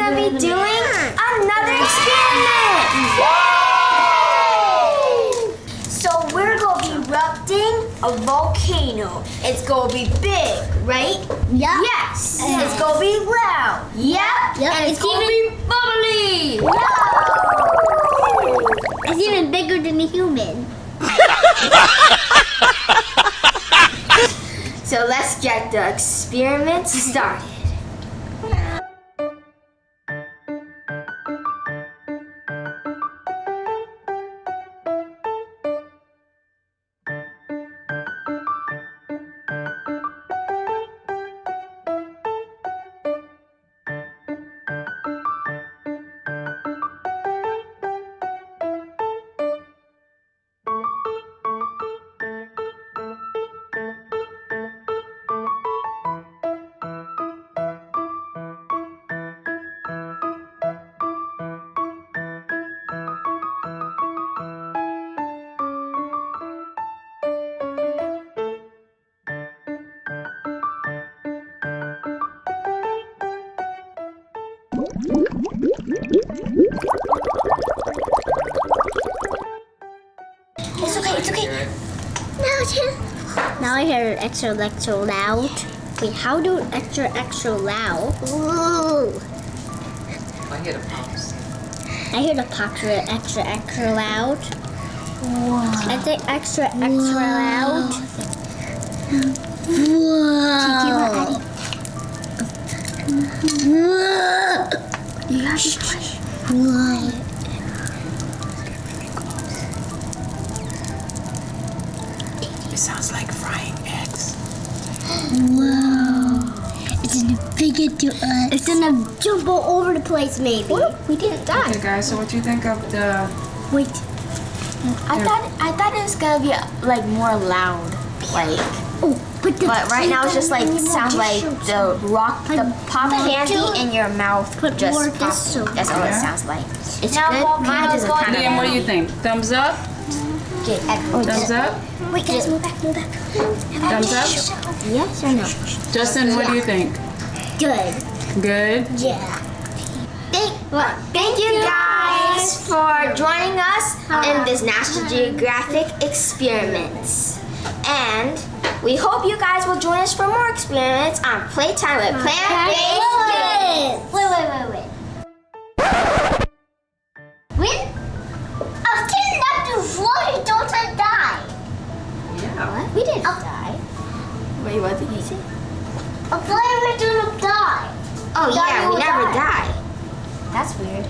gonna be doing another experiment. So we're gonna be erupting a volcano. It's gonna be big, right? Yeah. Yes. It's gonna be loud. Yep. And it's gonna be bubbly. It's even bigger than a human. So let's get the experiment started. It's okay. Now I hear extra loud. Wait, how do extra loud? Ooh. I hear the pops. I hear the pops are extra loud. Wow. I think extra loud. Whoa. You have to try. It sounds like frying eggs. Whoa. It's gonna bigger to us. It's gonna jump all over the place, maybe. We didn't die. Okay, guys. So what do you think of the? Wait. I thought it was gonna be like more loud, like. Oh, but right now it's just like sounds like the pop candy in your mouth just pops. That's all it sounds like. It's good. Mine is kind of. Liam, what do you think? Thumbs up? Thumbs up? Wait, guys, move back. Thumbs up? Yes or no? Justin, what do you think? Good. Good? Yeah. Thank you guys for joining us in this National Geographic experiments. And we hope you guys will join us for more experiments on Playtime with Plant-Based Kids. Wait. When a kid not to float, don't die. Yeah. What? We didn't die. Wait, what did you say? A player didn't die. Oh yeah, we will never die. die. That's weird.